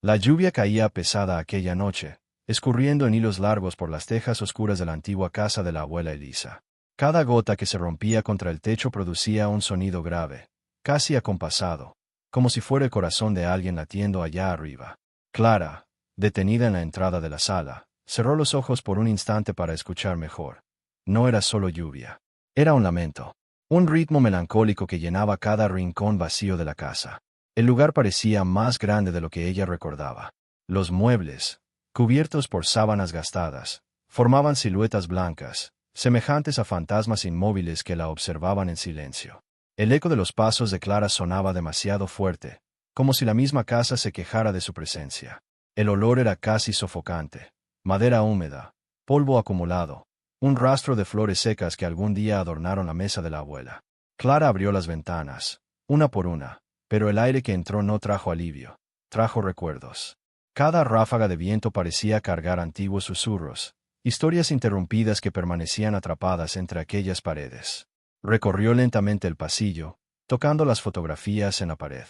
La lluvia caía pesada aquella noche, escurriendo en hilos largos por las tejas oscuras de la antigua casa de la abuela Elisa. Cada gota que se rompía contra el techo producía un sonido grave, casi acompasado, como si fuera el corazón de alguien latiendo allá arriba. Clara, detenida en la entrada de la sala, cerró los ojos por un instante para escuchar mejor. No era solo lluvia. Era un lamento. Un ritmo melancólico que llenaba cada rincón vacío de la casa. El lugar parecía más grande de lo que ella recordaba. Los muebles, cubiertos por sábanas gastadas, formaban siluetas blancas, semejantes a fantasmas inmóviles que la observaban en silencio. El eco de los pasos de Clara sonaba demasiado fuerte, como si la misma casa se quejara de su presencia. El olor era casi sofocante. Madera húmeda, polvo acumulado, un rastro de flores secas que algún día adornaron la mesa de la abuela. Clara abrió las ventanas, una por una, pero el aire que entró no trajo alivio, trajo recuerdos. Cada ráfaga de viento parecía cargar antiguos susurros, historias interrumpidas que permanecían atrapadas entre aquellas paredes. Recorrió lentamente el pasillo, tocando las fotografías en la pared.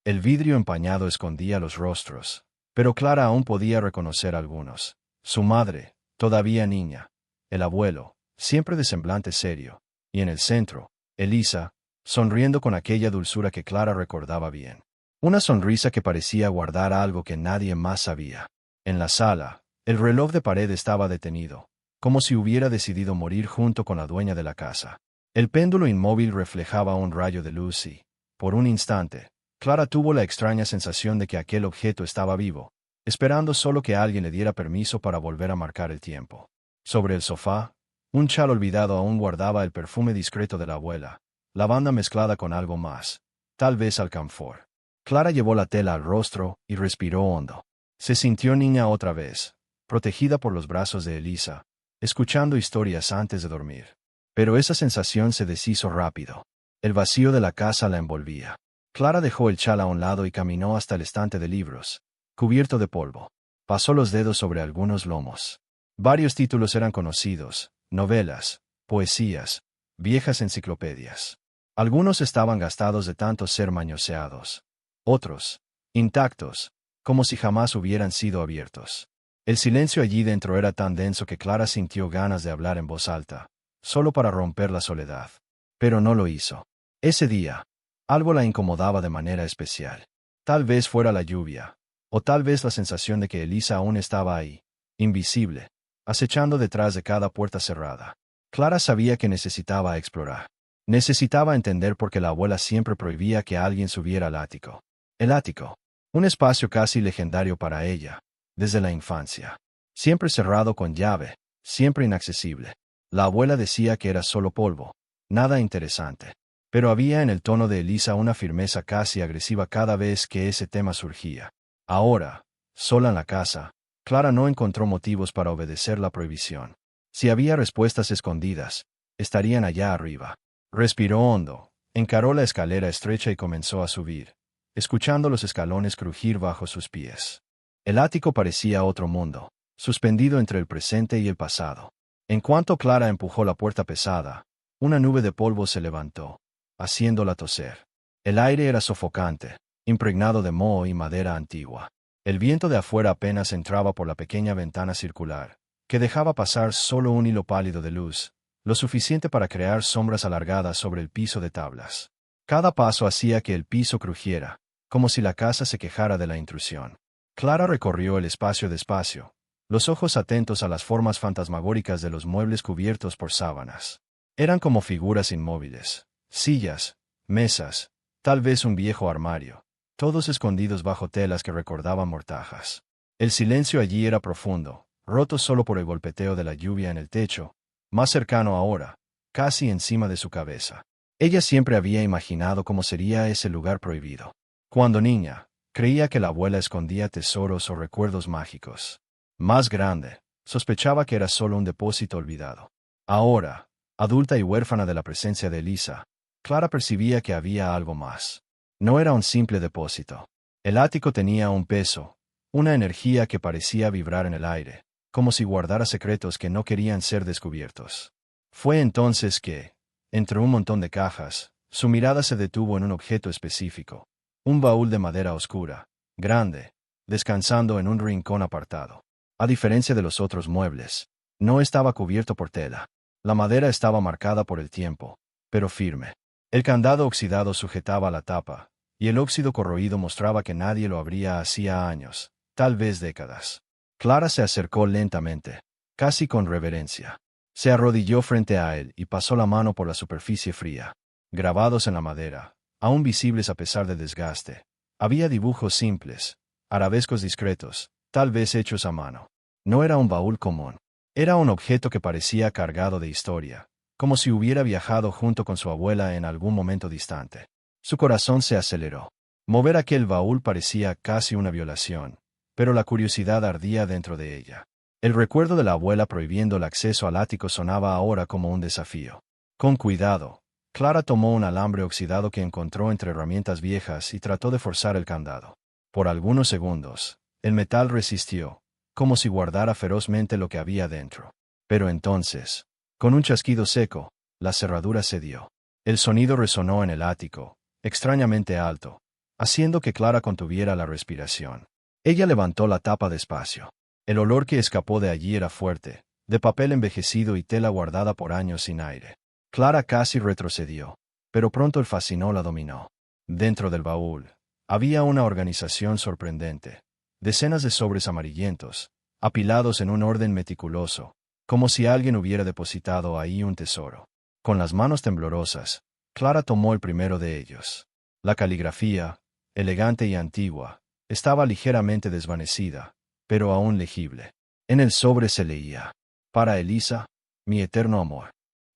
El vidrio empañado escondía los rostros, pero Clara aún podía reconocer algunos. Su madre, todavía niña, el abuelo, siempre de semblante serio, y en el centro, Elisa, sonriendo con aquella dulzura que Clara recordaba bien. Una sonrisa que parecía guardar algo que nadie más sabía. En la sala, el reloj de pared estaba detenido, como si hubiera decidido morir junto con la dueña de la casa. El péndulo inmóvil reflejaba un rayo de luz y, por un instante, Clara tuvo la extraña sensación de que aquel objeto estaba vivo, esperando solo que alguien le diera permiso para volver a marcar el tiempo. Sobre el sofá, un chal olvidado aún guardaba el perfume discreto de la abuela, lavanda mezclada con algo más, tal vez alcanfor. Clara llevó la tela al rostro y respiró hondo. Se sintió niña otra vez, protegida por los brazos de Elisa, escuchando historias antes de dormir. Pero esa sensación se deshizo rápido. El vacío de la casa la envolvía. Clara dejó el chal a un lado y caminó hasta el estante de libros, cubierto de polvo. Pasó los dedos sobre algunos lomos. Varios títulos eran conocidos, novelas, poesías, viejas enciclopedias. Algunos estaban gastados de tanto ser mañoseados. Otros, intactos, como si jamás hubieran sido abiertos. El silencio allí dentro era tan denso que Clara sintió ganas de hablar en voz alta, solo para romper la soledad. Pero no lo hizo. Ese día, algo la incomodaba de manera especial. Tal vez fuera la lluvia, o tal vez la sensación de que Elisa aún estaba ahí, invisible, acechando detrás de cada puerta cerrada. Clara sabía que necesitaba explorar. Necesitaba entender por qué la abuela siempre prohibía que alguien subiera al ático. El ático, un espacio casi legendario para ella, desde la infancia. Siempre cerrado con llave, siempre inaccesible. La abuela decía que era solo polvo, nada interesante. Pero había en el tono de Elisa una firmeza casi agresiva cada vez que ese tema surgía. Ahora, sola en la casa, Clara no encontró motivos para obedecer la prohibición. Si había respuestas escondidas, estarían allá arriba. Respiró hondo, encaró la escalera estrecha y comenzó a subir, escuchando los escalones crujir bajo sus pies. El ático parecía otro mundo, suspendido entre el presente y el pasado. En cuanto Clara empujó la puerta pesada, una nube de polvo se levantó, haciéndola toser. El aire era sofocante, impregnado de moho y madera antigua. El viento de afuera apenas entraba por la pequeña ventana circular, que dejaba pasar solo un hilo pálido de luz, lo suficiente para crear sombras alargadas sobre el piso de tablas. Cada paso hacía que el piso crujiera, como si la casa se quejara de la intrusión. Clara recorrió el espacio despacio, los ojos atentos a las formas fantasmagóricas de los muebles cubiertos por sábanas. Eran como figuras inmóviles, sillas, mesas, tal vez un viejo armario, todos escondidos bajo telas que recordaban mortajas. El silencio allí era profundo, roto solo por el golpeteo de la lluvia en el techo, más cercano ahora, casi encima de su cabeza. Ella siempre había imaginado cómo sería ese lugar prohibido. Cuando niña, creía que la abuela escondía tesoros o recuerdos mágicos. Más grande, sospechaba que era solo un depósito olvidado. Ahora, adulta y huérfana de la presencia de Elisa, Clara percibía que había algo más. No era un simple depósito. El ático tenía un peso, una energía que parecía vibrar en el aire, como si guardara secretos que no querían ser descubiertos. Fue entonces que, entre un montón de cajas, su mirada se detuvo en un objeto específico. Un baúl de madera oscura, grande, descansando en un rincón apartado. A diferencia de los otros muebles, no estaba cubierto por tela. La madera estaba marcada por el tiempo, pero firme. El candado oxidado sujetaba la tapa, y el óxido corroído mostraba que nadie lo abría hacía años, tal vez décadas. Clara se acercó lentamente, casi con reverencia. Se arrodilló frente a él y pasó la mano por la superficie fría. Grabados en la madera, aún visibles a pesar del desgaste, había dibujos simples, arabescos discretos, tal vez hechos a mano. No era un baúl común. Era un objeto que parecía cargado de historia, como si hubiera viajado junto con su abuela en algún momento distante. Su corazón se aceleró. Mover aquel baúl parecía casi una violación, pero la curiosidad ardía dentro de ella. El recuerdo de la abuela prohibiendo el acceso al ático sonaba ahora como un desafío. Con cuidado, Clara tomó un alambre oxidado que encontró entre herramientas viejas y trató de forzar el candado. Por algunos segundos, el metal resistió, como si guardara ferozmente lo que había dentro. Pero entonces, con un chasquido seco, la cerradura cedió. El sonido resonó en el ático, extrañamente alto, haciendo que Clara contuviera la respiración. Ella levantó la tapa despacio. El olor que escapó de allí era fuerte, de papel envejecido y tela guardada por años sin aire. Clara casi retrocedió, pero pronto el fascinó la dominó. Dentro del baúl, había una organización sorprendente. Decenas de sobres amarillentos, apilados en un orden meticuloso, como si alguien hubiera depositado ahí un tesoro. Con las manos temblorosas, Clara tomó el primero de ellos. La caligrafía, elegante y antigua, estaba ligeramente desvanecida, pero aún legible. En el sobre se leía: «Para Elisa, mi eterno amor».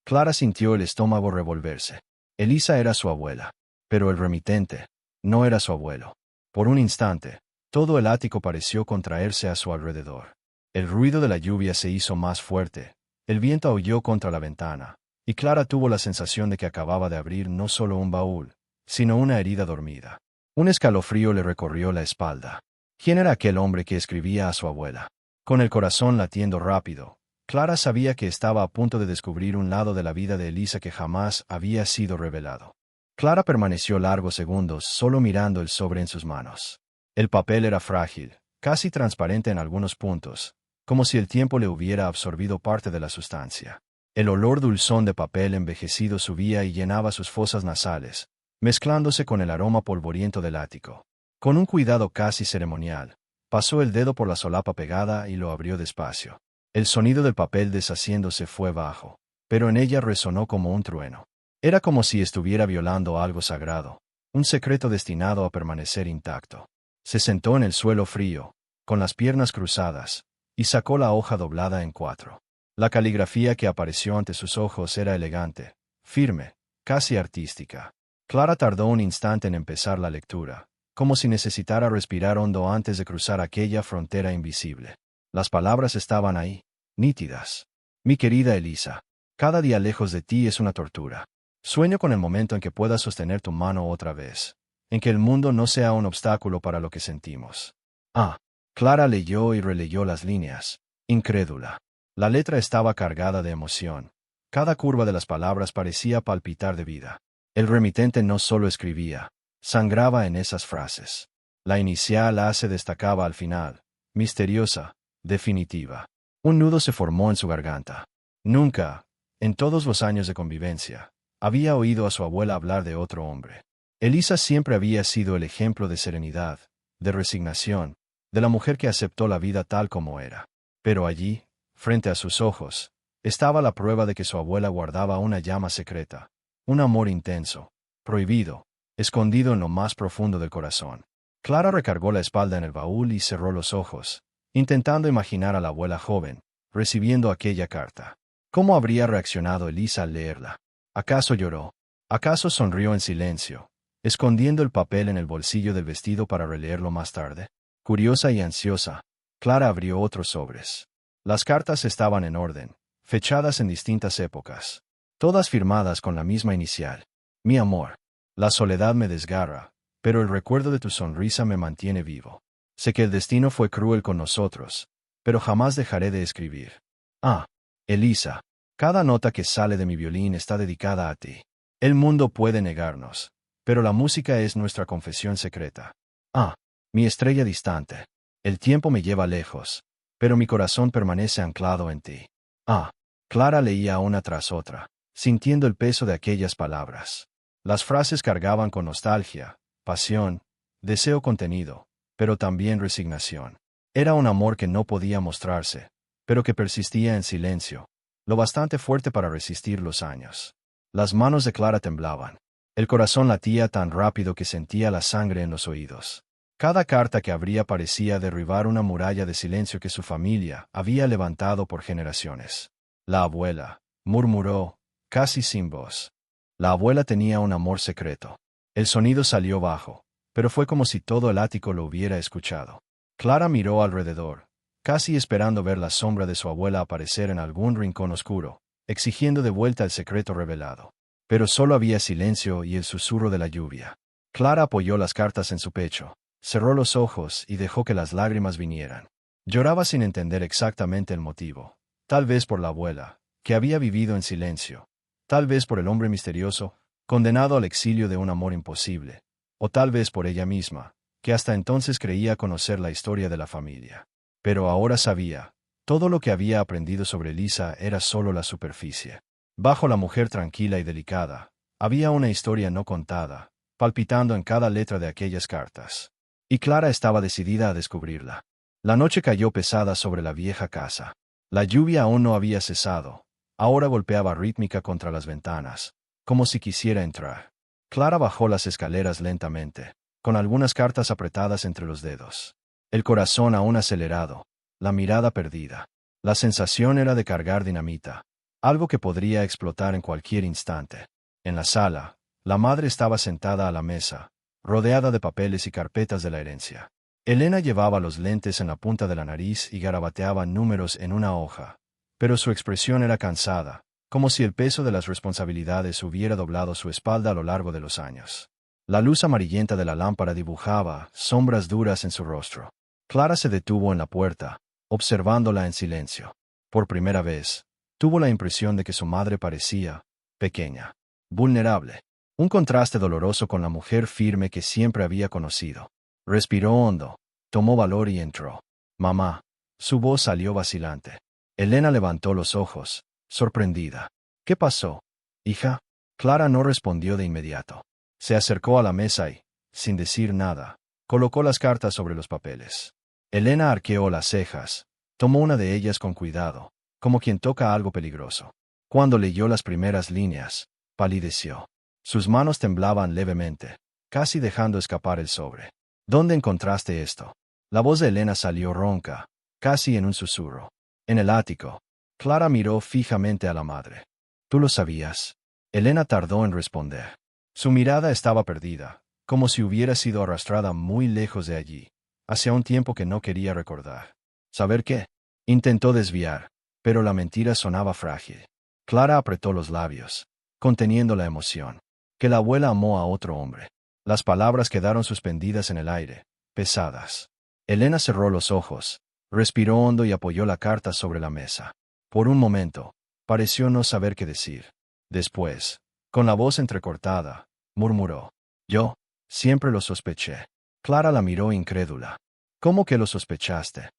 Clara sintió el estómago revolverse. Elisa era su abuela, pero el remitente no era su abuelo. Por un instante, todo el ático pareció contraerse a su alrededor. El ruido de la lluvia se hizo más fuerte, el viento aulló contra la ventana, y Clara tuvo la sensación de que acababa de abrir no solo un baúl, sino una herida dormida. Un escalofrío le recorrió la espalda. ¿Quién era aquel hombre que escribía a su abuela? Con el corazón latiendo rápido, Clara sabía que estaba a punto de descubrir un lado de la vida de Elisa que jamás había sido revelado. Clara permaneció largos segundos solo mirando el sobre en sus manos. El papel era frágil, casi transparente en algunos puntos, como si el tiempo le hubiera absorbido parte de la sustancia. El olor dulzón de papel envejecido subía y llenaba sus fosas nasales, mezclándose con el aroma polvoriento del ático. Con un cuidado casi ceremonial, pasó el dedo por la solapa pegada y lo abrió despacio. El sonido del papel deshaciéndose fue bajo, pero en ella resonó como un trueno. Era como si estuviera violando algo sagrado, un secreto destinado a permanecer intacto. Se sentó en el suelo frío, con las piernas cruzadas, y sacó la hoja doblada en 4. La caligrafía que apareció ante sus ojos era elegante, firme, casi artística. Clara tardó un instante en empezar la lectura, como si necesitara respirar hondo antes de cruzar aquella frontera invisible. Las palabras estaban ahí, nítidas. Mi querida Elisa, cada día lejos de ti es una tortura. Sueño con el momento en que puedas sostener tu mano otra vez, en que el mundo no sea un obstáculo para lo que sentimos. Ah. Clara leyó y releyó las líneas, incrédula. La letra estaba cargada de emoción. Cada curva de las palabras parecía palpitar de vida. El remitente no solo escribía, sangraba en esas frases. La inicial A se destacaba al final, misteriosa, definitiva. Un nudo se formó en su garganta. Nunca, en todos los años de convivencia, había oído a su abuela hablar de otro hombre. Elisa siempre había sido el ejemplo de serenidad, de resignación, de la mujer que aceptó la vida tal como era. Pero allí, frente a sus ojos, estaba la prueba de que su abuela guardaba una llama secreta, un amor intenso, prohibido, escondido en lo más profundo del corazón. Clara recargó la espalda en el baúl y cerró los ojos, intentando imaginar a la abuela joven, recibiendo aquella carta. ¿Cómo habría reaccionado Elisa al leerla? ¿Acaso lloró? ¿Acaso sonrió en silencio, escondiendo el papel en el bolsillo del vestido para releerlo más tarde? Curiosa y ansiosa, Clara abrió otros sobres. Las cartas estaban en orden, fechadas en distintas épocas, todas firmadas con la misma inicial. Mi amor, la soledad me desgarra, pero el recuerdo de tu sonrisa me mantiene vivo. Sé que el destino fue cruel con nosotros, pero jamás dejaré de escribir. Ah, Elisa, cada nota que sale de mi violín está dedicada a ti. El mundo puede negarnos, pero la música es nuestra confesión secreta. Ah, mi estrella distante. El tiempo me lleva lejos, pero mi corazón permanece anclado en ti. Ah. Clara leía una tras otra, sintiendo el peso de aquellas palabras. Las frases cargaban con nostalgia, pasión, deseo contenido, pero también resignación. Era un amor que no podía mostrarse, pero que persistía en silencio, lo bastante fuerte para resistir los años. Las manos de Clara temblaban. El corazón latía tan rápido que sentía la sangre en los oídos. Cada carta que abría parecía derribar una muralla de silencio que su familia había levantado por generaciones. La abuela, murmuró, casi sin voz. La abuela tenía un amor secreto. El sonido salió bajo, pero fue como si todo el ático lo hubiera escuchado. Clara miró alrededor, casi esperando ver la sombra de su abuela aparecer en algún rincón oscuro, exigiendo de vuelta el secreto revelado. Pero solo había silencio y el susurro de la lluvia. Clara apoyó las cartas en su pecho, cerró los ojos y dejó que las lágrimas vinieran. Lloraba sin entender exactamente el motivo. Tal vez por la abuela, que había vivido en silencio. Tal vez por el hombre misterioso, condenado al exilio de un amor imposible. O tal vez por ella misma, que hasta entonces creía conocer la historia de la familia. Pero ahora sabía, todo lo que había aprendido sobre Lisa era solo la superficie. Bajo la mujer tranquila y delicada, había una historia no contada, palpitando en cada letra de aquellas cartas. Y Clara estaba decidida a descubrirla. La noche cayó pesada sobre la vieja casa. La lluvia aún no había cesado. Ahora golpeaba rítmica contra las ventanas, como si quisiera entrar. Clara bajó las escaleras lentamente, con algunas cartas apretadas entre los dedos. El corazón aún acelerado, la mirada perdida. La sensación era de cargar dinamita, algo que podría explotar en cualquier instante. En la sala, la madre estaba sentada a la mesa, rodeada de papeles y carpetas de la herencia. Elena llevaba los lentes en la punta de la nariz y garabateaba números en una hoja, pero su expresión era cansada, como si el peso de las responsabilidades hubiera doblado su espalda a lo largo de los años. La luz amarillenta de la lámpara dibujaba sombras duras en su rostro. Clara se detuvo en la puerta, observándola en silencio. Por primera vez, tuvo la impresión de que su madre parecía pequeña, vulnerable, un contraste doloroso con la mujer firme que siempre había conocido. Respiró hondo, tomó valor y entró. Mamá. Su voz salió vacilante. Elena levantó los ojos, sorprendida. ¿Qué pasó, hija? Clara no respondió de inmediato. Se acercó a la mesa y, sin decir nada, colocó las cartas sobre los papeles. Elena arqueó las cejas, tomó una de ellas con cuidado, como quien toca algo peligroso. Cuando leyó las primeras líneas, palideció. Sus manos temblaban levemente, casi dejando escapar el sobre. ¿Dónde encontraste esto? La voz de Elena salió ronca, casi en un susurro. En el ático. Clara miró fijamente a la madre. ¿Tú lo sabías? Elena tardó en responder. Su mirada estaba perdida, como si hubiera sido arrastrada muy lejos de allí, hacia un tiempo que no quería recordar. ¿Saber qué? Intentó desviar, pero la mentira sonaba frágil. Clara apretó los labios, conteniendo la emoción. Que la abuela amó a otro hombre. Las palabras quedaron suspendidas en el aire, pesadas. Elena cerró los ojos, respiró hondo y apoyó la carta sobre la mesa. Por un momento, pareció no saber qué decir. Después, con la voz entrecortada, murmuró. Yo, siempre lo sospeché. Clara la miró incrédula. ¿Cómo que lo sospechaste?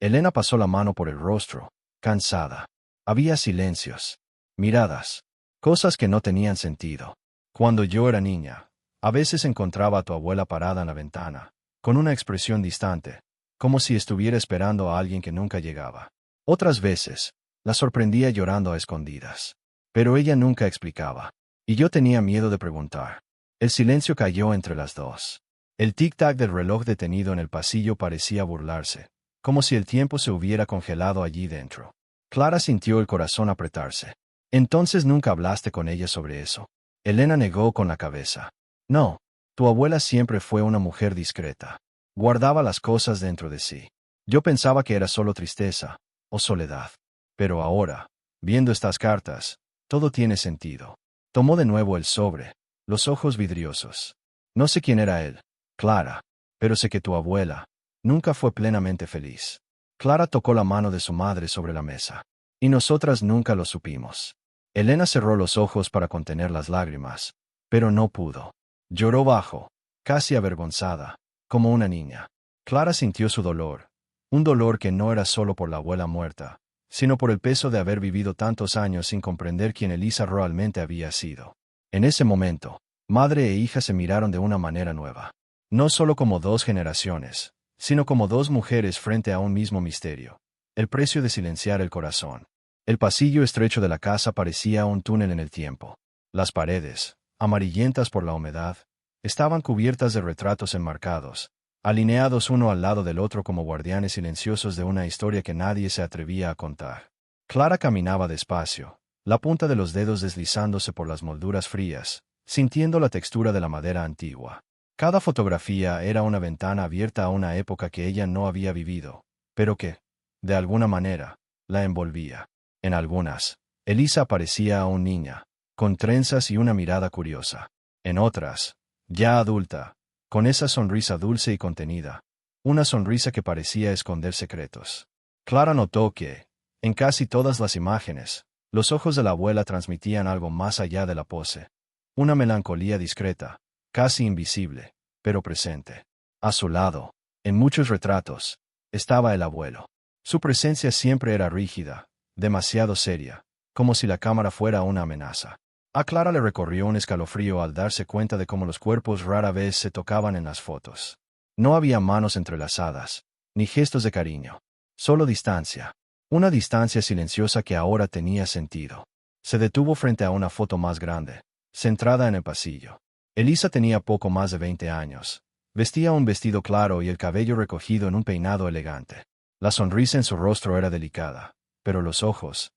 Elena pasó la mano por el rostro, cansada. Había silencios, miradas, cosas que no tenían sentido. Cuando yo era niña, a veces encontraba a tu abuela parada en la ventana, con una expresión distante, como si estuviera esperando a alguien que nunca llegaba. Otras veces, la sorprendía llorando a escondidas. Pero ella nunca explicaba. Y yo tenía miedo de preguntar. El silencio cayó entre las dos. El tic-tac del reloj detenido en el pasillo parecía burlarse, como si el tiempo se hubiera congelado allí dentro. Clara sintió el corazón apretarse. Entonces nunca hablaste con ella sobre eso. Elena negó con la cabeza. No, tu abuela siempre fue una mujer discreta. Guardaba las cosas dentro de sí. Yo pensaba que era solo tristeza, o soledad. Pero ahora, viendo estas cartas, todo tiene sentido. Tomó de nuevo el sobre, los ojos vidriosos. No sé quién era él, Clara, pero sé que tu abuela nunca fue plenamente feliz. Clara tocó la mano de su madre sobre la mesa. Y nosotras nunca lo supimos. Elena cerró los ojos para contener las lágrimas, pero no pudo. Lloró bajo, casi avergonzada, como una niña. Clara sintió su dolor, un dolor que no era solo por la abuela muerta, sino por el peso de haber vivido tantos años sin comprender quién Elisa realmente había sido. En ese momento, madre e hija se miraron de una manera nueva. No solo como dos generaciones, sino como dos mujeres frente a un mismo misterio. El precio de silenciar el corazón. El pasillo estrecho de la casa parecía un túnel en el tiempo. Las paredes, amarillentas por la humedad, estaban cubiertas de retratos enmarcados, alineados uno al lado del otro como guardianes silenciosos de una historia que nadie se atrevía a contar. Clara caminaba despacio, la punta de los dedos deslizándose por las molduras frías, sintiendo la textura de la madera antigua. Cada fotografía era una ventana abierta a una época que ella no había vivido, pero que, de alguna manera, la envolvía. En algunas, Elisa parecía aún niña, con trenzas y una mirada curiosa. En otras, ya adulta, con esa sonrisa dulce y contenida, una sonrisa que parecía esconder secretos. Clara notó que, en casi todas las imágenes, los ojos de la abuela transmitían algo más allá de la pose. Una melancolía discreta, casi invisible, pero presente. A su lado, en muchos retratos, estaba el abuelo. Su presencia siempre era rígida, demasiado seria, como si la cámara fuera una amenaza. A Clara le recorrió un escalofrío al darse cuenta de cómo los cuerpos rara vez se tocaban en las fotos. No había manos entrelazadas, ni gestos de cariño. Solo distancia. Una distancia silenciosa que ahora tenía sentido. Se detuvo frente a una foto más grande, centrada en el pasillo. Elisa tenía poco más de 20 años. Vestía un vestido claro y el cabello recogido en un peinado elegante. La sonrisa en su rostro era delicada, pero los ojos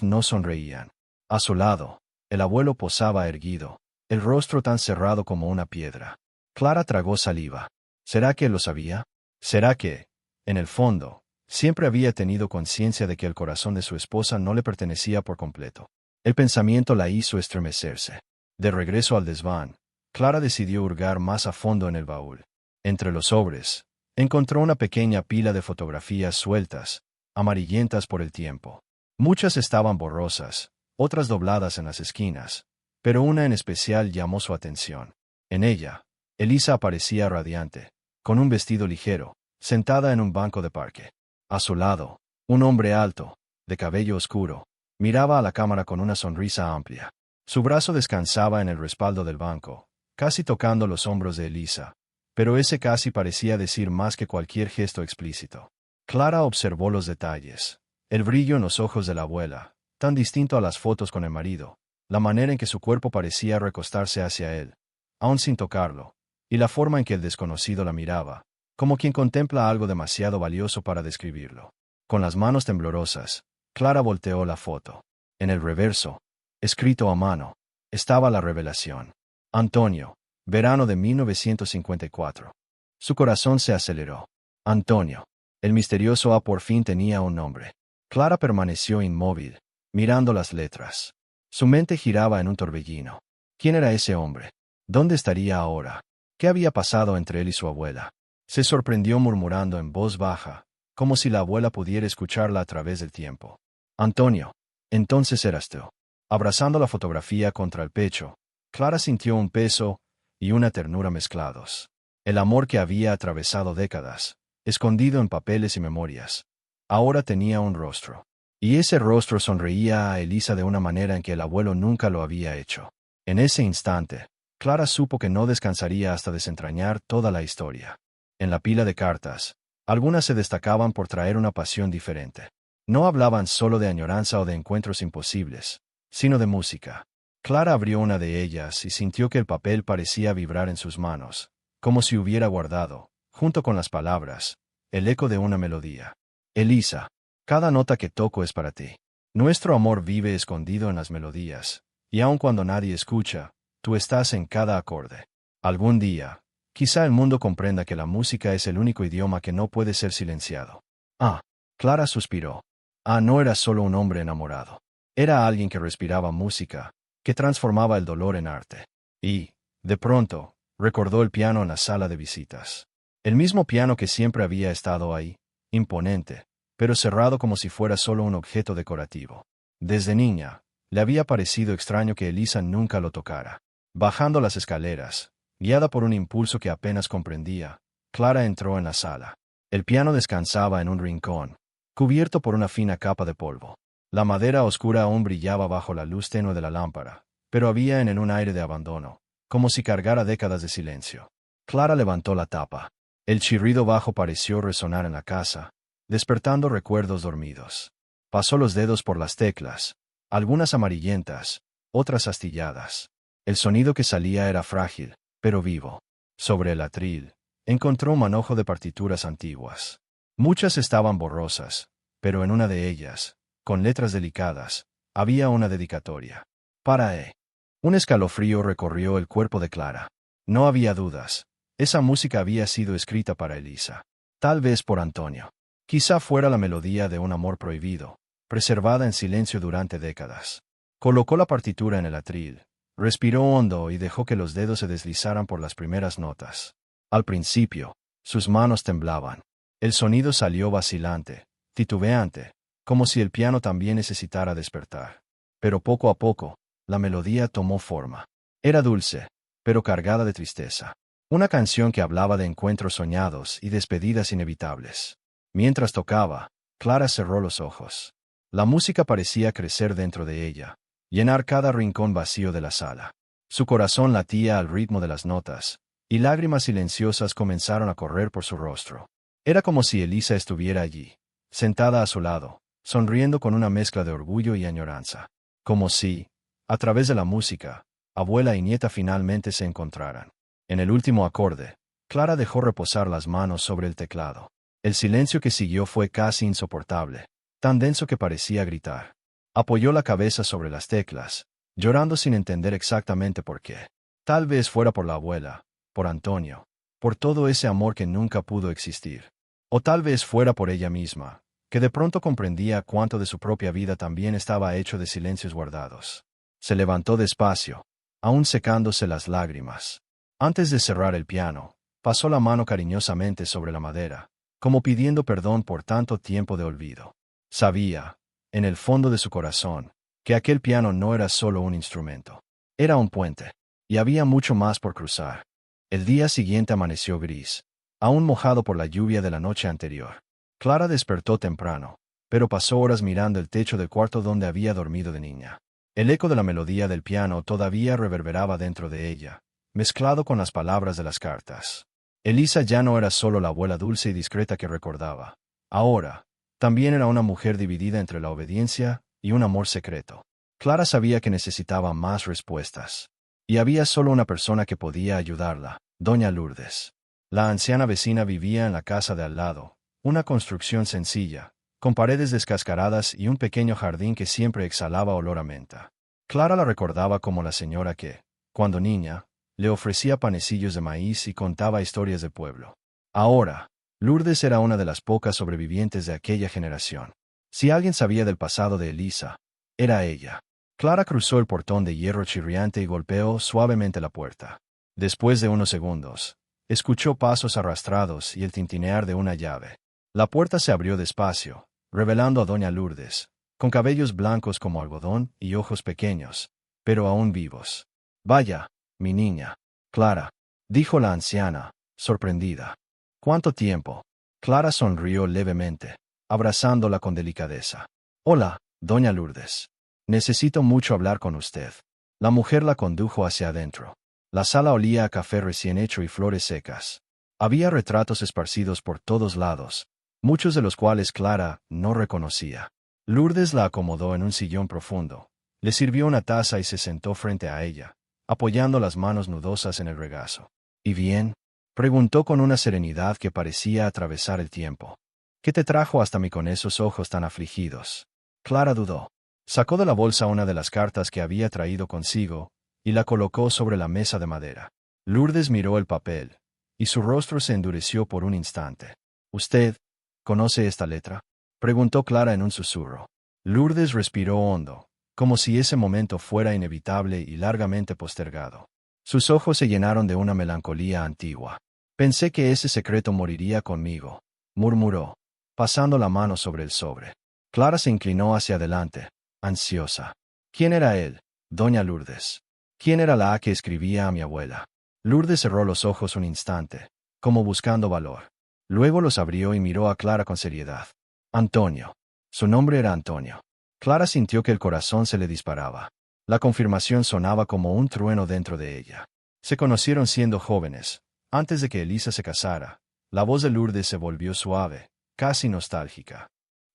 no sonreían. A su lado, el abuelo posaba erguido, el rostro tan cerrado como una piedra. Clara tragó saliva. ¿Será que lo sabía? ¿Será que, en el fondo, siempre había tenido conciencia de que el corazón de su esposa no le pertenecía por completo? El pensamiento la hizo estremecerse. De regreso al desván, Clara decidió hurgar más a fondo en el baúl. Entre los sobres, encontró una pequeña pila de fotografías sueltas, amarillentas por el tiempo. Muchas estaban borrosas, otras dobladas en las esquinas, pero una en especial llamó su atención. En ella, Elisa aparecía radiante, con un vestido ligero, sentada en un banco de parque. A su lado, un hombre alto, de cabello oscuro, miraba a la cámara con una sonrisa amplia. Su brazo descansaba en el respaldo del banco, casi tocando los hombros de Elisa, pero ese casi parecía decir más que cualquier gesto explícito. Clara observó los detalles, el brillo en los ojos de la abuela, tan distinto a las fotos con el marido, la manera en que su cuerpo parecía recostarse hacia él, aun sin tocarlo, y la forma en que el desconocido la miraba, como quien contempla algo demasiado valioso para describirlo. Con las manos temblorosas, Clara volteó la foto. En el reverso, escrito a mano, estaba la revelación. Antonio, verano de 1954. Su corazón se aceleró. Antonio. El misterioso A por fin tenía un nombre. Clara permaneció inmóvil, mirando las letras. Su mente giraba en un torbellino. ¿Quién era ese hombre? ¿Dónde estaría ahora? ¿Qué había pasado entre él y su abuela? Se sorprendió murmurando en voz baja, como si la abuela pudiera escucharla a través del tiempo. Antonio, entonces eras tú. Abrazando la fotografía contra el pecho, Clara sintió un peso y una ternura mezclados. El amor que había atravesado décadas, escondido en papeles y memorias, ahora tenía un rostro. Y ese rostro sonreía a Elisa de una manera en que el abuelo nunca lo había hecho. En ese instante, Clara supo que no descansaría hasta desentrañar toda la historia. En la pila de cartas, algunas se destacaban por traer una pasión diferente. No hablaban solo de añoranza o de encuentros imposibles, sino de música. Clara abrió una de ellas y sintió que el papel parecía vibrar en sus manos, como si hubiera guardado, junto con las palabras, el eco de una melodía. Elisa, cada nota que toco es para ti. Nuestro amor vive escondido en las melodías, y aun cuando nadie escucha, tú estás en cada acorde. Algún día, quizá el mundo comprenda que la música es el único idioma que no puede ser silenciado. Ah, Clara suspiró. No era solo un hombre enamorado. Era alguien que respiraba música, que transformaba el dolor en arte. Y, de pronto, recordó el piano en la sala de visitas. El mismo piano que siempre había estado ahí, imponente, pero cerrado como si fuera solo un objeto decorativo. Desde niña, le había parecido extraño que Elisa nunca lo tocara. Bajando las escaleras, guiada por un impulso que apenas comprendía, Clara entró en la sala. El piano descansaba en un rincón, cubierto por una fina capa de polvo. La madera oscura aún brillaba bajo la luz tenue de la lámpara, pero había en él un aire de abandono, como si cargara décadas de silencio. Clara levantó la tapa. El chirrido bajo pareció resonar en la casa, despertando recuerdos dormidos. Pasó los dedos por las teclas, algunas amarillentas, otras astilladas. El sonido que salía era frágil, pero vivo. Sobre el atril, encontró un manojo de partituras antiguas. Muchas estaban borrosas, pero en una de ellas, con letras delicadas, había una dedicatoria. Para E. Un escalofrío recorrió el cuerpo de Clara. No había dudas. Esa música había sido escrita para Elisa. Tal vez por Antonio. Quizá fuera la melodía de un amor prohibido, preservada en silencio durante décadas. Colocó la partitura en el atril, respiró hondo y dejó que los dedos se deslizaran por las primeras notas. Al principio, sus manos temblaban. El sonido salió vacilante, titubeante, como si el piano también necesitara despertar. Pero poco a poco, la melodía tomó forma. Era dulce, pero cargada de tristeza. Una canción que hablaba de encuentros soñados y despedidas inevitables. Mientras tocaba, Clara cerró los ojos. La música parecía crecer dentro de ella, llenar cada rincón vacío de la sala. Su corazón latía al ritmo de las notas, y lágrimas silenciosas comenzaron a correr por su rostro. Era como si Elisa estuviera allí, sentada a su lado, sonriendo con una mezcla de orgullo y añoranza. Como si, a través de la música, abuela y nieta finalmente se encontraran. En el último acorde, Clara dejó reposar las manos sobre el teclado. El silencio que siguió fue casi insoportable, tan denso que parecía gritar. Apoyó la cabeza sobre las teclas, llorando sin entender exactamente por qué. Tal vez fuera por la abuela, por Antonio, por todo ese amor que nunca pudo existir. O tal vez fuera por ella misma, que de pronto comprendía cuánto de su propia vida también estaba hecho de silencios guardados. Se levantó despacio, aún secándose las lágrimas. Antes de cerrar el piano, pasó la mano cariñosamente sobre la madera, como pidiendo perdón por tanto tiempo de olvido. Sabía, en el fondo de su corazón, que aquel piano no era solo un instrumento. Era un puente, y había mucho más por cruzar. El día siguiente amaneció gris, aún mojado por la lluvia de la noche anterior. Clara despertó temprano, pero pasó horas mirando el techo del cuarto donde había dormido de niña. El eco de la melodía del piano todavía reverberaba dentro de ella, mezclado con las palabras de las cartas. Elisa ya no era solo la abuela dulce y discreta que recordaba. Ahora, también era una mujer dividida entre la obediencia y un amor secreto. Clara sabía que necesitaba más respuestas. Y había solo una persona que podía ayudarla, doña Lourdes. La anciana vecina vivía en la casa de al lado, una construcción sencilla, con paredes descascaradas y un pequeño jardín que siempre exhalaba olor a menta. Clara la recordaba como la señora que, cuando niña, le ofrecía panecillos de maíz y contaba historias de pueblo. Ahora, Lourdes era una de las pocas sobrevivientes de aquella generación. Si alguien sabía del pasado de Elisa, era ella. Clara cruzó el portón de hierro chirriante y golpeó suavemente la puerta. Después de unos segundos, escuchó pasos arrastrados y el tintinear de una llave. La puerta se abrió despacio, revelando a doña Lourdes, con cabellos blancos como algodón y ojos pequeños, pero aún vivos. «Vaya, mi niña, Clara», dijo la anciana, sorprendida. «¿Cuánto tiempo?». Clara sonrió levemente, abrazándola con delicadeza. «Hola, doña Lourdes. Necesito mucho hablar con usted». La mujer la condujo hacia adentro. La sala olía a café recién hecho y flores secas. Había retratos esparcidos por todos lados, muchos de los cuales Clara no reconocía. Lourdes la acomodó en un sillón profundo, le sirvió una taza y se sentó frente a ella, apoyando las manos nudosas en el regazo. «¿Y bien?», preguntó con una serenidad que parecía atravesar el tiempo. «¿Qué te trajo hasta mí con esos ojos tan afligidos?». Clara dudó. Sacó de la bolsa una de las cartas que había traído consigo, y la colocó sobre la mesa de madera. Lourdes miró el papel, y su rostro se endureció por un instante. «¿Usted conoce esta letra?», preguntó Clara en un susurro. Lourdes respiró hondo, como si ese momento fuera inevitable y largamente postergado. Sus ojos se llenaron de una melancolía antigua. «Pensé que ese secreto moriría conmigo», murmuró, pasando la mano sobre el sobre. Clara se inclinó hacia adelante, ansiosa. «¿Quién era él, doña Lourdes? ¿Quién era la que escribía a mi abuela?». Lourdes cerró los ojos un instante, como buscando valor. Luego los abrió y miró a Clara con seriedad. Antonio. Su nombre era Antonio. Clara sintió que el corazón se le disparaba. La confirmación sonaba como un trueno dentro de ella. Se conocieron siendo jóvenes. Antes de que Elisa se casara, la voz de Lourdes se volvió suave, casi nostálgica.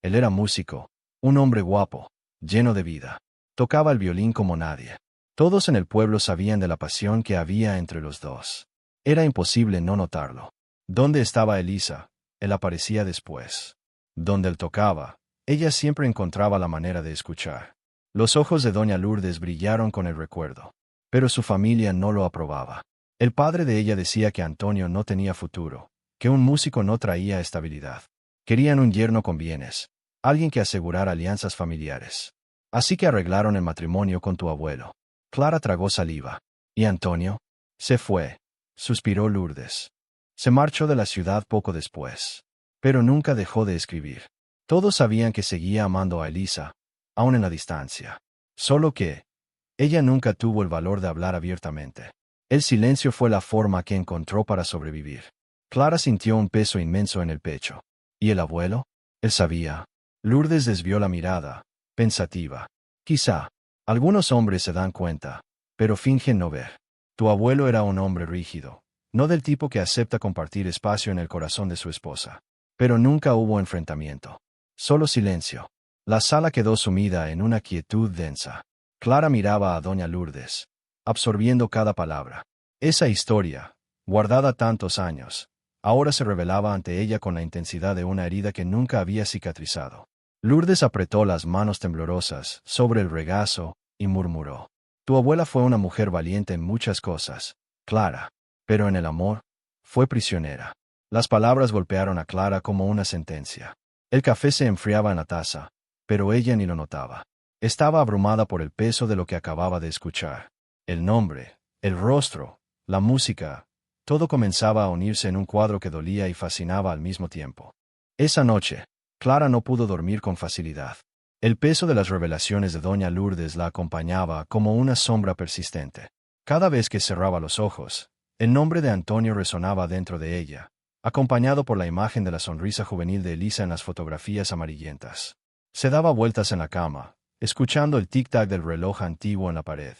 Él era músico, un hombre guapo, lleno de vida. Tocaba el violín como nadie. Todos en el pueblo sabían de la pasión que había entre los dos. Era imposible no notarlo. ¿Dónde estaba Elisa? Él aparecía después. Donde él tocaba, ella siempre encontraba la manera de escuchar. Los ojos de doña Lourdes brillaron con el recuerdo. Pero su familia no lo aprobaba. El padre de ella decía que Antonio no tenía futuro, que un músico no traía estabilidad. Querían un yerno con bienes, alguien que asegurara alianzas familiares. Así que arreglaron el matrimonio con tu abuelo. Clara tragó saliva. ¿Y Antonio? Se fue, suspiró Lourdes. Se marchó de la ciudad poco después. Pero nunca dejó de escribir. Todos sabían que seguía amando a Elisa, aun en la distancia. Solo que ella nunca tuvo el valor de hablar abiertamente. El silencio fue la forma que encontró para sobrevivir. Clara sintió un peso inmenso en el pecho. ¿Y el abuelo? Él sabía. Lourdes desvió la mirada, pensativa. Quizá. Algunos hombres se dan cuenta, pero fingen no ver. Tu abuelo era un hombre rígido, no del tipo que acepta compartir espacio en el corazón de su esposa. Pero nunca hubo enfrentamiento. Solo silencio. La sala quedó sumida en una quietud densa. Clara miraba a doña Lourdes, absorbiendo cada palabra. Esa historia, guardada tantos años, ahora se revelaba ante ella con la intensidad de una herida que nunca había cicatrizado. Lourdes apretó las manos temblorosas sobre el regazo y murmuró. Tu abuela fue una mujer valiente en muchas cosas, Clara, pero en el amor, fue prisionera. Las palabras golpearon a Clara como una sentencia. El café se enfriaba en la taza, pero ella ni lo notaba. Estaba abrumada por el peso de lo que acababa de escuchar. El nombre, el rostro, la música, todo comenzaba a unirse en un cuadro que dolía y fascinaba al mismo tiempo. Esa noche, Clara no pudo dormir con facilidad. El peso de las revelaciones de doña Lourdes la acompañaba como una sombra persistente. Cada vez que cerraba los ojos, el nombre de Antonio resonaba dentro de ella, acompañado por la imagen de la sonrisa juvenil de Elisa en las fotografías amarillentas. Se daba vueltas en la cama, escuchando el tic-tac del reloj antiguo en la pared,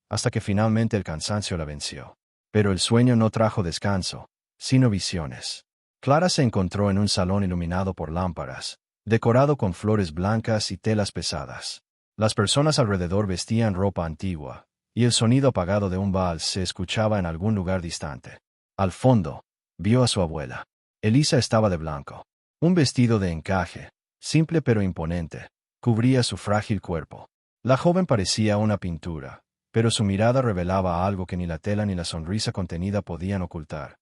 hasta que finalmente el cansancio la venció. Pero el sueño no trajo descanso, sino visiones. Clara se encontró en un salón iluminado por lámparas, decorado con flores blancas y telas pesadas. Las personas alrededor vestían ropa antigua, y el sonido apagado de un vals se escuchaba en algún lugar distante. Al fondo, vio a su abuela. Elisa estaba de blanco. Un vestido de encaje, simple pero imponente, cubría su frágil cuerpo. La joven parecía una pintura, pero su mirada revelaba algo que ni la tela ni la sonrisa contenida podían ocultar.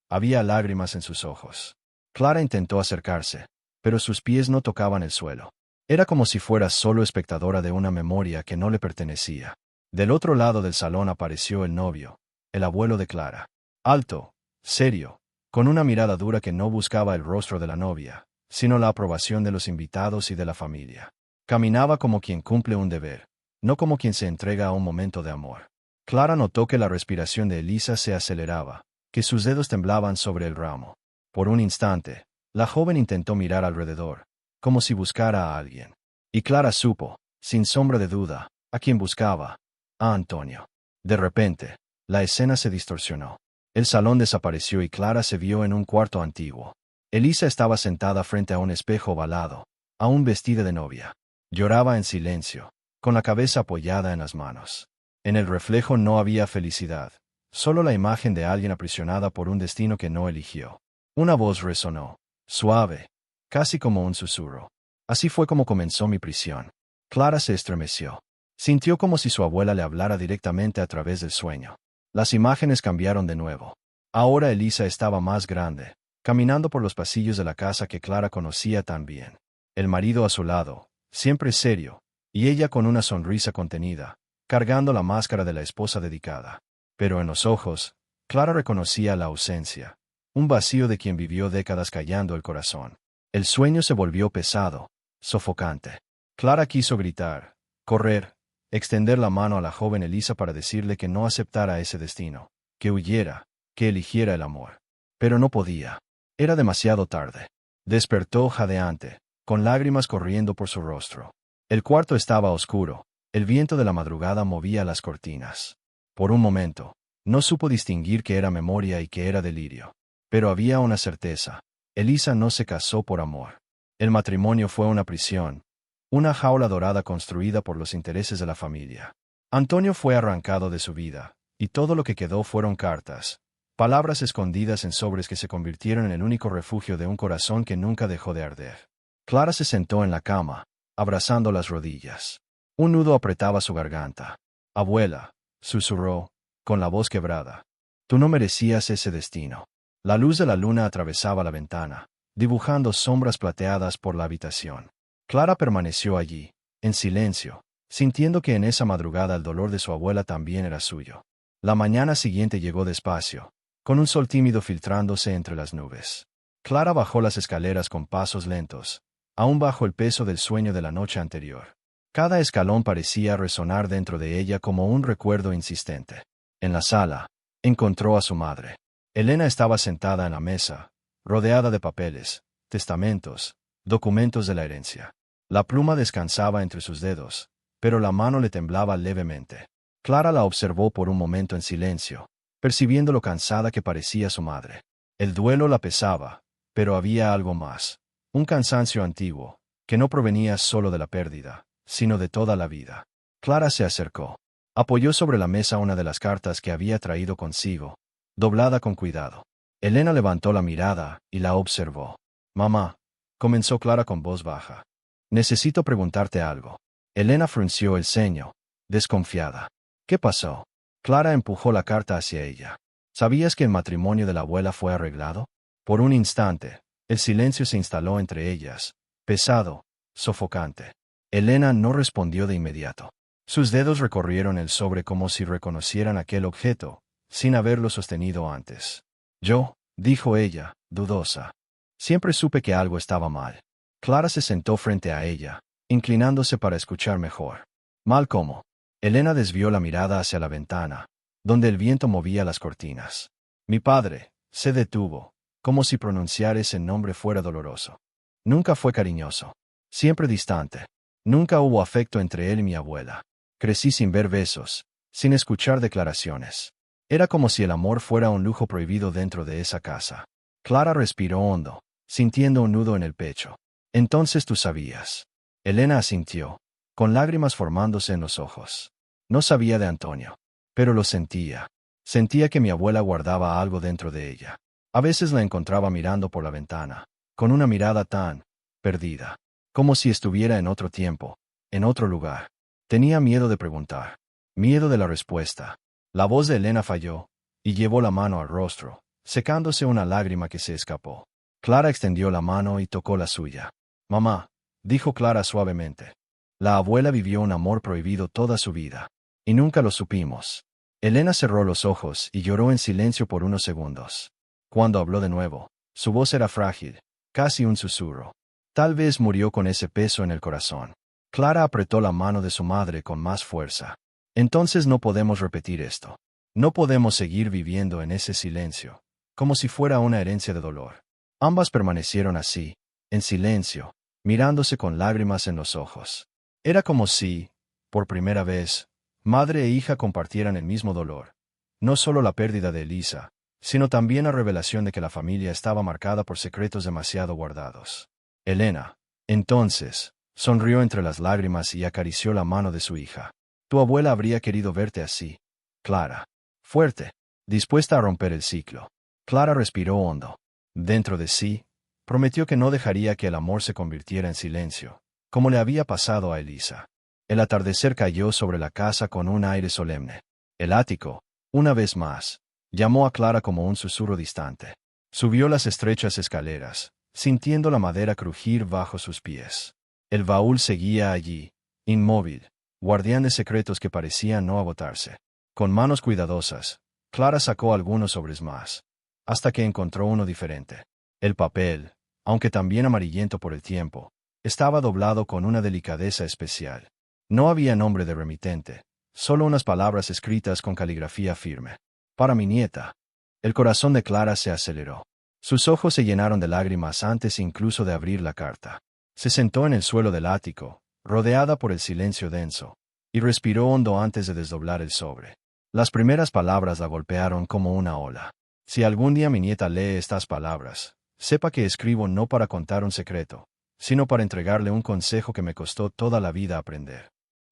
Había lágrimas en sus ojos. Clara intentó acercarse, pero sus pies no tocaban el suelo. Era como si fuera solo espectadora de una memoria que no le pertenecía. Del otro lado del salón apareció el novio, el abuelo de Clara. Alto, serio, con una mirada dura que no buscaba el rostro de la novia, sino la aprobación de los invitados y de la familia. Caminaba como quien cumple un deber, no como quien se entrega a un momento de amor. Clara notó que la respiración de Elisa se aceleraba, que sus dedos temblaban sobre el ramo. Por un instante, la joven intentó mirar alrededor, como si buscara a alguien. Y Clara supo, sin sombra de duda, a quién buscaba: a Antonio. De repente, la escena se distorsionó. El salón desapareció y Clara se vio en un cuarto antiguo. Elisa estaba sentada frente a un espejo ovalado, aún vestida de novia. Lloraba en silencio, con la cabeza apoyada en las manos. En el reflejo no había felicidad, solo la imagen de alguien aprisionada por un destino que no eligió. Una voz resonó, suave, casi como un susurro. Así fue como comenzó mi prisión. Clara se estremeció. Sintió como si su abuela le hablara directamente a través del sueño. Las imágenes cambiaron de nuevo. Ahora Elisa estaba más grande, caminando por los pasillos de la casa que Clara conocía tan bien. El marido a su lado, siempre serio, y ella con una sonrisa contenida, cargando la máscara de la esposa dedicada. Pero en los ojos, Clara reconocía la ausencia, un vacío de quien vivió décadas callando el corazón. El sueño se volvió pesado, sofocante. Clara quiso gritar, correr, extender la mano a la joven Elisa para decirle que no aceptara ese destino, que huyera, que eligiera el amor. pero no podía. Era demasiado tarde. Despertó jadeante, con lágrimas corriendo por su rostro. El cuarto estaba oscuro. El viento de la madrugada movía las cortinas. Por un momento, no supo distinguir qué era memoria y qué era delirio. Pero había una certeza. Elisa no se casó por amor. El matrimonio fue una prisión, una jaula dorada construida por los intereses de la familia. Antonio fue arrancado de su vida, y todo lo que quedó fueron cartas, palabras escondidas en sobres que se convirtieron en el único refugio de un corazón que nunca dejó de arder. Clara se sentó en la cama, abrazando las rodillas. Un nudo apretaba su garganta. Abuela, susurró, con la voz quebrada. Tú no merecías ese destino. La luz de la luna atravesaba la ventana, dibujando sombras plateadas por la habitación. Clara permaneció allí, en silencio, sintiendo que en esa madrugada el dolor de su abuela también era suyo. La mañana siguiente llegó despacio, con un sol tímido filtrándose entre las nubes. Clara bajó las escaleras con pasos lentos, aún bajo el peso del sueño de la noche anterior. Cada escalón parecía resonar dentro de ella como un recuerdo insistente. En la sala, encontró a su madre. Elena estaba sentada en la mesa, rodeada de papeles, testamentos, documentos de la herencia. La pluma descansaba entre sus dedos, pero la mano le temblaba levemente. Clara la observó por un momento en silencio, percibiendo lo cansada que parecía su madre. El duelo la pesaba, pero había algo más. Un cansancio antiguo, que no provenía solo de la pérdida, sino de toda la vida. Clara se acercó. Apoyó sobre la mesa una de las cartas que había traído consigo, doblada con cuidado. Elena levantó la mirada y la observó. Mamá, comenzó Clara con voz baja. Necesito preguntarte algo. Elena frunció el ceño, desconfiada. ¿Qué pasó? Clara empujó la carta hacia ella. ¿Sabías que el matrimonio de la abuela fue arreglado? Por un instante, el silencio se instaló entre ellas, pesado, sofocante. Elena no respondió de inmediato. Sus dedos recorrieron el sobre como si reconocieran aquel objeto, sin haberlo sostenido antes. Yo, dijo ella, dudosa. Siempre supe que algo estaba mal. Clara se sentó frente a ella, inclinándose para escuchar mejor. ¿Mal cómo? Elena desvió la mirada hacia la ventana, donde el viento movía las cortinas. Mi padre, se detuvo, como si pronunciar ese nombre fuera doloroso. Nunca fue cariñoso. Siempre distante. Nunca hubo afecto entre él y mi abuela. Crecí sin ver besos, sin escuchar declaraciones. Era como si el amor fuera un lujo prohibido dentro de esa casa. Clara respiró hondo, sintiendo un nudo en el pecho. Entonces tú sabías. Elena asintió, con lágrimas formándose en los ojos. No sabía de Antonio, pero lo sentía. Sentía que mi abuela guardaba algo dentro de ella. A veces la encontraba mirando por la ventana, con una mirada tan perdida, como si estuviera en otro tiempo, en otro lugar. Tenía miedo de preguntar, miedo de la respuesta. La voz de Elena falló, y llevó la mano al rostro, secándose una lágrima que se escapó. Clara extendió la mano y tocó la suya. Mamá, dijo Clara suavemente. La abuela vivió un amor prohibido toda su vida, y nunca lo supimos. Elena cerró los ojos y lloró en silencio por unos segundos. Cuando habló de nuevo, su voz era frágil, casi un susurro. Tal vez murió con ese peso en el corazón. Clara apretó la mano de su madre con más fuerza. Entonces no podemos repetir esto. No podemos seguir viviendo en ese silencio, como si fuera una herencia de dolor. Ambas permanecieron así, en silencio, mirándose con lágrimas en los ojos. Era como si, por primera vez, madre e hija compartieran el mismo dolor. No solo la pérdida de Elisa, sino también la revelación de que la familia estaba marcada por secretos demasiado guardados. Elena, entonces, sonrió entre las lágrimas y acarició la mano de su hija. Tu abuela habría querido verte así, Clara. Fuerte, dispuesta a romper el ciclo. Clara respiró hondo. Dentro de sí, prometió que no dejaría que el amor se convirtiera en silencio, como le había pasado a Elisa. El atardecer cayó sobre la casa con un aire solemne. El ático, una vez más, llamó a Clara como un susurro distante. Subió las estrechas escaleras, sintiendo la madera crujir bajo sus pies. El baúl seguía allí, inmóvil, guardián de secretos que parecían no agotarse. Con manos cuidadosas, Clara sacó algunos sobres más, hasta que encontró uno diferente. El papel, aunque también amarillento por el tiempo, estaba doblado con una delicadeza especial. No había nombre de remitente, solo unas palabras escritas con caligrafía firme. Para mi nieta. El corazón de Clara se aceleró. Sus ojos se llenaron de lágrimas antes incluso de abrir la carta. Se sentó en el suelo del ático, rodeada por el silencio denso, y respiró hondo antes de desdoblar el sobre. Las primeras palabras la golpearon como una ola. Si algún día mi nieta lee estas palabras, sepa que escribo no para contar un secreto, sino para entregarle un consejo que me costó toda la vida aprender.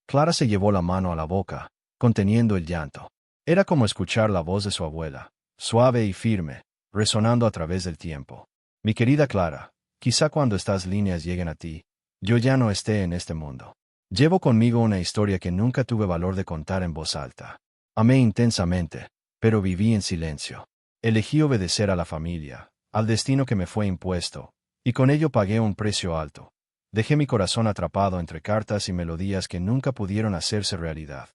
Clara se llevó la mano a la boca, conteniendo el llanto. Era como escuchar la voz de su abuela, suave y firme, resonando a través del tiempo. Mi querida Clara, quizá cuando estas líneas lleguen a ti, yo ya no esté en este mundo. Llevo conmigo una historia que nunca tuve valor de contar en voz alta. Amé intensamente, pero viví en silencio. Elegí obedecer a la familia, al destino que me fue impuesto, y con ello pagué un precio alto. Dejé mi corazón atrapado entre cartas y melodías que nunca pudieron hacerse realidad.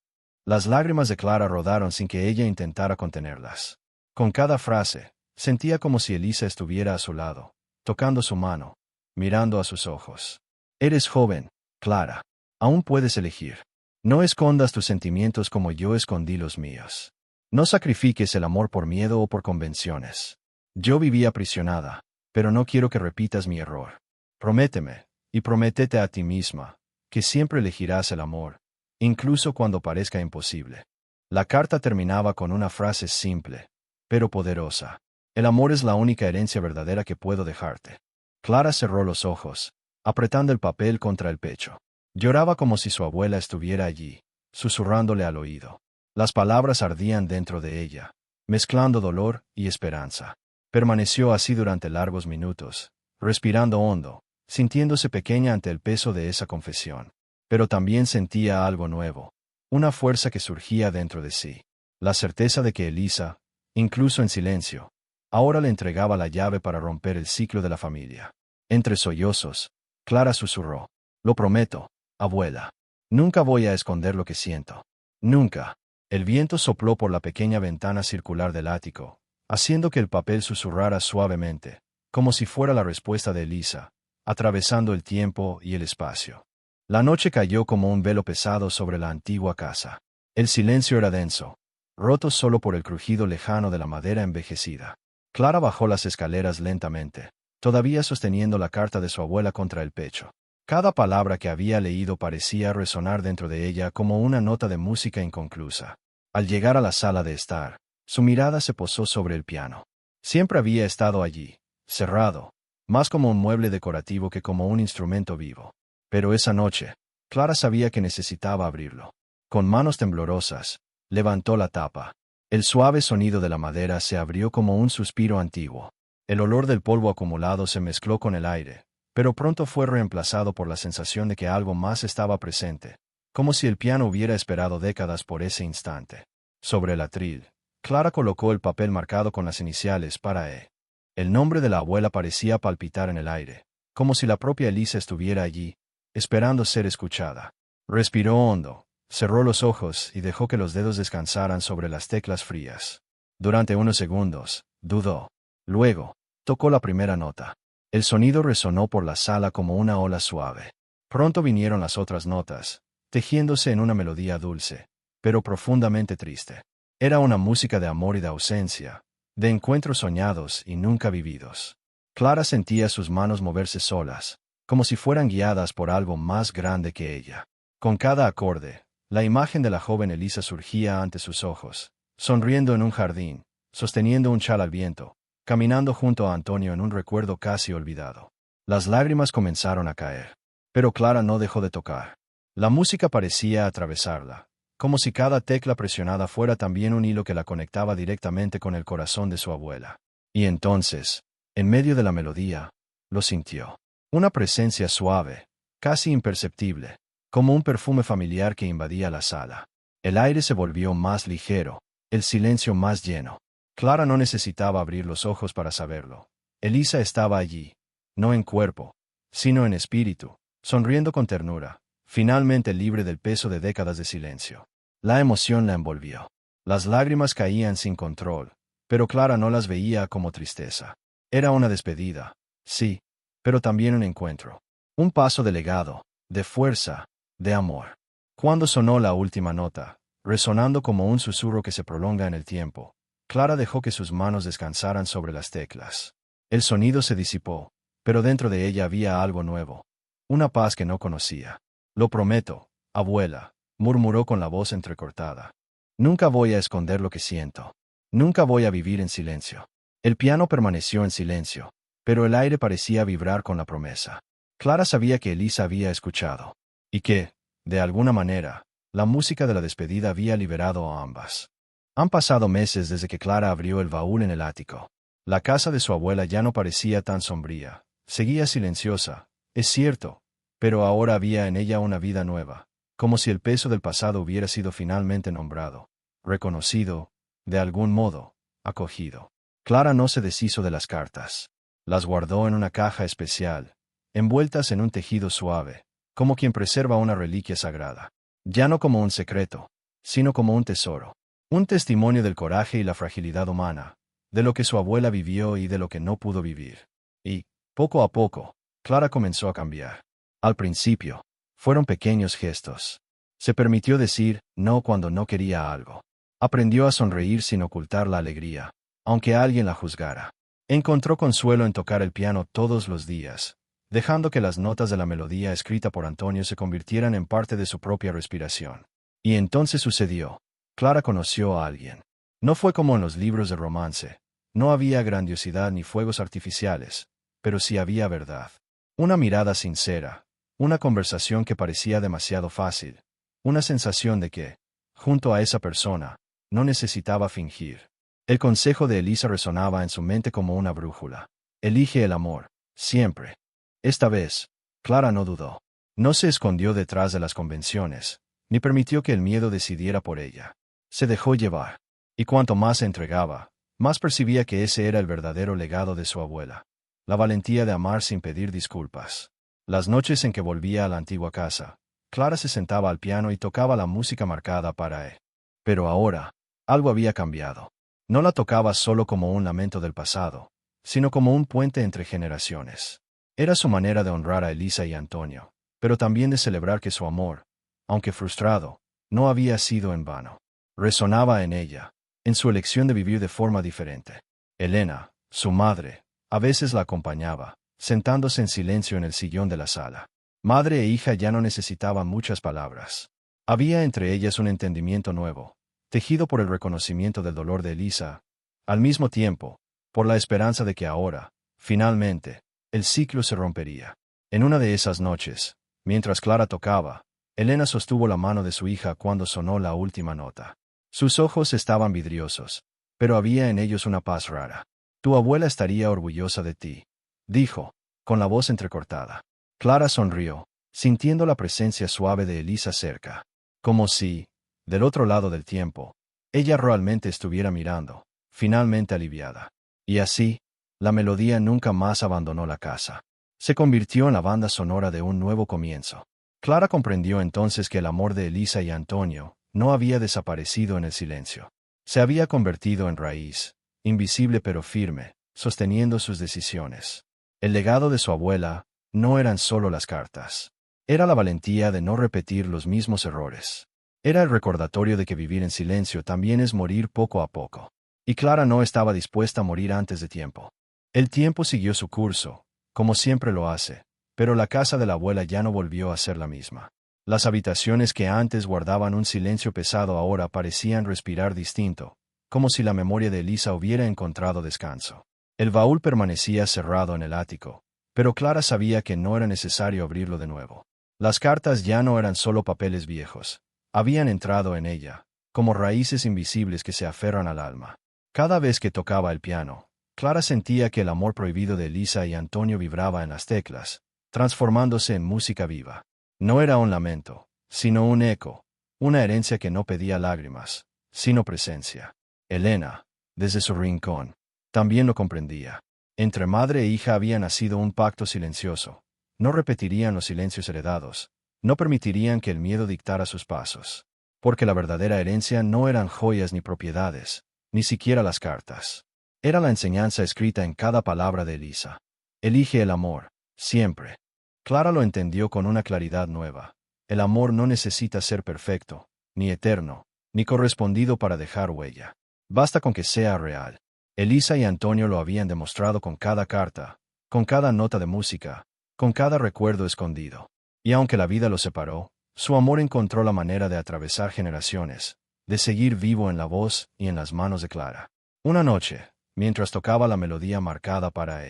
Las lágrimas de Clara rodaron sin que ella intentara contenerlas. Con cada frase, sentía como si Elisa estuviera a su lado, tocando su mano, mirando a sus ojos. Eres joven, Clara. Aún puedes elegir. No escondas tus sentimientos como yo escondí los míos. No sacrifiques el amor por miedo o por convenciones. Yo viví aprisionada, pero no quiero que repitas mi error. Prométeme, y prométete a ti misma, que siempre elegirás el amor, incluso cuando parezca imposible. La carta terminaba con una frase simple, pero poderosa. El amor es la única herencia verdadera que puedo dejarte. Clara cerró los ojos, apretando el papel contra el pecho. Lloraba como si su abuela estuviera allí, susurrándole al oído. Las palabras ardían dentro de ella, mezclando dolor y esperanza. Permaneció así durante largos minutos, respirando hondo, sintiéndose pequeña ante el peso de esa confesión. Pero también sentía algo nuevo, una fuerza que surgía dentro de sí. La certeza de que Elisa, incluso en silencio, ahora le entregaba la llave para romper el ciclo de la familia. Entre sollozos, Clara susurró: «Lo prometo, abuela. Nunca voy a esconder lo que siento. Nunca». El viento sopló por la pequeña ventana circular del ático, haciendo que el papel susurrara suavemente, como si fuera la respuesta de Elisa, atravesando el tiempo y el espacio. La noche cayó como un velo pesado sobre la antigua casa. El silencio era denso, roto solo por el crujido lejano de la madera envejecida. Clara bajó las escaleras lentamente, todavía sosteniendo la carta de su abuela contra el pecho. Cada palabra que había leído parecía resonar dentro de ella como una nota de música inconclusa. Al llegar a la sala de estar, su mirada se posó sobre el piano. Siempre había estado allí, cerrado, más como un mueble decorativo que como un instrumento vivo. Pero esa noche, Clara sabía que necesitaba abrirlo. Con manos temblorosas, levantó la tapa. El suave sonido de la madera se abrió como un suspiro antiguo. El olor del polvo acumulado se mezcló con el aire, pero pronto fue reemplazado por la sensación de que algo más estaba presente, como si el piano hubiera esperado décadas por ese instante. Sobre el atril, Clara colocó el papel marcado con las iniciales para E. El nombre de la abuela parecía palpitar en el aire, como si la propia Elisa estuviera allí, esperando ser escuchada. Respiró hondo, cerró los ojos y dejó que los dedos descansaran sobre las teclas frías. Durante unos segundos, dudó. Luego, tocó la primera nota. El sonido resonó por la sala como una ola suave. Pronto vinieron las otras notas, tejiéndose en una melodía dulce, pero profundamente triste. Era una música de amor y de ausencia, de encuentros soñados y nunca vividos. Clara sentía sus manos moverse solas, como si fueran guiadas por algo más grande que ella. Con cada acorde, la imagen de la joven Elisa surgía ante sus ojos, sonriendo en un jardín, sosteniendo un chal al viento, caminando junto a Antonio en un recuerdo casi olvidado. Las lágrimas comenzaron a caer, pero Clara no dejó de tocar. La música parecía atravesarla, como si cada tecla presionada fuera también un hilo que la conectaba directamente con el corazón de su abuela. Y entonces, en medio de la melodía, lo sintió. Una presencia suave, casi imperceptible, como un perfume familiar que invadía la sala. El aire se volvió más ligero, el silencio más lleno. Clara no necesitaba abrir los ojos para saberlo. Elisa estaba allí, no en cuerpo, sino en espíritu, sonriendo con ternura, finalmente libre del peso de décadas de silencio. La emoción la envolvió. Las lágrimas caían sin control, pero Clara no las veía como tristeza. Era una despedida, sí, pero también un encuentro. Un paso de legado, de fuerza, de amor. Cuando sonó la última nota, resonando como un susurro que se prolonga en el tiempo, Clara dejó que sus manos descansaran sobre las teclas. El sonido se disipó, pero dentro de ella había algo nuevo. Una paz que no conocía. Lo prometo, abuela, murmuró con la voz entrecortada. Nunca voy a esconder lo que siento. Nunca voy a vivir en silencio. El piano permaneció en silencio, pero el aire parecía vibrar con la promesa. Clara sabía que Elisa había escuchado, y que, de alguna manera, la música de la despedida había liberado a ambas. Han pasado meses desde que Clara abrió el baúl en el ático. La casa de su abuela ya no parecía tan sombría. Seguía silenciosa, es cierto, pero ahora había en ella una vida nueva, como si el peso del pasado hubiera sido finalmente nombrado, reconocido, de algún modo, acogido. Clara no se deshizo de las cartas. Las guardó en una caja especial, envueltas en un tejido suave, como quien preserva una reliquia sagrada. Ya no como un secreto, sino como un tesoro. Un testimonio del coraje y la fragilidad humana, de lo que su abuela vivió y de lo que no pudo vivir. Y, poco a poco, Clara comenzó a cambiar. Al principio, fueron pequeños gestos. Se permitió decir no cuando no quería algo. Aprendió a sonreír sin ocultar la alegría, aunque alguien la juzgara. Encontró consuelo en tocar el piano todos los días, dejando que las notas de la melodía escrita por Antonio se convirtieran en parte de su propia respiración. Y entonces sucedió. Clara conoció a alguien. No fue como en los libros de romance. No había grandiosidad ni fuegos artificiales, pero sí había verdad. Una mirada sincera, una conversación que parecía demasiado fácil, una sensación de que, junto a esa persona, no necesitaba fingir. El consejo de Elisa resonaba en su mente como una brújula. Elige el amor, siempre. Esta vez, Clara no dudó. No se escondió detrás de las convenciones, ni permitió que el miedo decidiera por ella. Se dejó llevar. Y cuanto más se entregaba, más percibía que ese era el verdadero legado de su abuela. La valentía de amar sin pedir disculpas. Las noches en que volvía a la antigua casa, Clara se sentaba al piano y tocaba la música marcada para él. Pero ahora, algo había cambiado. No la tocaba solo como un lamento del pasado, sino como un puente entre generaciones. Era su manera de honrar a Elisa y Antonio, pero también de celebrar que su amor, aunque frustrado, no había sido en vano. Resonaba en ella, en su elección de vivir de forma diferente. Elena, su madre, a veces la acompañaba, sentándose en silencio en el sillón de la sala. Madre e hija ya no necesitaban muchas palabras. Había entre ellas un entendimiento nuevo, tejido por el reconocimiento del dolor de Elisa, al mismo tiempo, por la esperanza de que ahora, finalmente, el ciclo se rompería. En una de esas noches, mientras Clara tocaba, Elena sostuvo la mano de su hija cuando sonó la última nota. Sus ojos estaban vidriosos, pero había en ellos una paz rara. Tu abuela estaría orgullosa de ti, dijo, con la voz entrecortada. Clara sonrió, sintiendo la presencia suave de Elisa cerca, como si, del otro lado del tiempo, ella realmente estuviera mirando, finalmente aliviada. Y así, la melodía nunca más abandonó la casa. Se convirtió en la banda sonora de un nuevo comienzo. Clara comprendió entonces que el amor de Elisa y Antonio no había desaparecido en el silencio. Se había convertido en raíz, invisible pero firme, sosteniendo sus decisiones. El legado de su abuela no eran solo las cartas. Era la valentía de no repetir los mismos errores. Era el recordatorio de que vivir en silencio también es morir poco a poco. Y Clara no estaba dispuesta a morir antes de tiempo. El tiempo siguió su curso, como siempre lo hace, pero la casa de la abuela ya no volvió a ser la misma. Las habitaciones que antes guardaban un silencio pesado ahora parecían respirar distinto, como si la memoria de Elisa hubiera encontrado descanso. El baúl permanecía cerrado en el ático, pero Clara sabía que no era necesario abrirlo de nuevo. Las cartas ya no eran solo papeles viejos, habían entrado en ella, como raíces invisibles que se aferran al alma. Cada vez que tocaba el piano, Clara sentía que el amor prohibido de Elisa y Antonio vibraba en las teclas, transformándose en música viva. No era un lamento, sino un eco, una herencia que no pedía lágrimas, sino presencia. Elena, desde su rincón, también lo comprendía. Entre madre e hija había nacido un pacto silencioso. No repetirían los silencios heredados, no permitirían que el miedo dictara sus pasos. Porque la verdadera herencia no eran joyas ni propiedades, ni siquiera las cartas. Era la enseñanza escrita en cada palabra de Elisa. Elige el amor, siempre. Clara lo entendió con una claridad nueva. El amor no necesita ser perfecto, ni eterno, ni correspondido para dejar huella. Basta con que sea real. Elisa y Antonio lo habían demostrado con cada carta, con cada nota de música, con cada recuerdo escondido. Y aunque la vida los separó, su amor encontró la manera de atravesar generaciones, de seguir vivo en la voz y en las manos de Clara. Una noche, mientras tocaba la melodía marcada para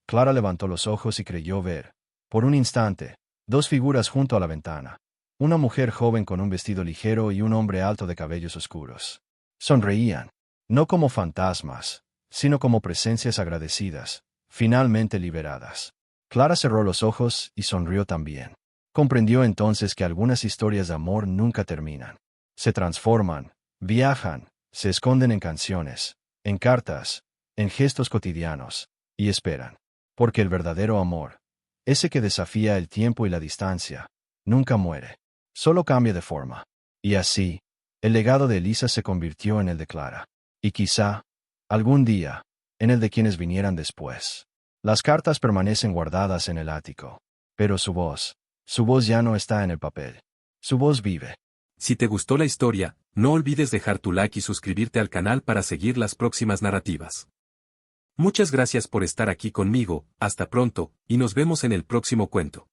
Clara levantó los ojos y creyó ver, por un instante, dos figuras junto a la ventana. Una mujer joven con un vestido ligero y un hombre alto de cabellos oscuros. Sonreían, no como fantasmas, sino como presencias agradecidas, finalmente liberadas. Clara cerró los ojos y sonrió también. Comprendió entonces que algunas historias de amor nunca terminan. Se transforman, viajan, se esconden en canciones, en cartas, en gestos cotidianos, y esperan. Porque el verdadero amor, ese que desafía el tiempo y la distancia, nunca muere, solo cambia de forma. Y así, el legado de Elisa se convirtió en el de Clara. Y quizá, algún día, en el de quienes vinieran después. Las cartas permanecen guardadas en el ático. Pero su voz ya no está en el papel. Su voz vive. Si te gustó la historia, no olvides dejar tu like y suscribirte al canal para seguir las próximas narrativas. Muchas gracias por estar aquí conmigo, hasta pronto, y nos vemos en el próximo cuento.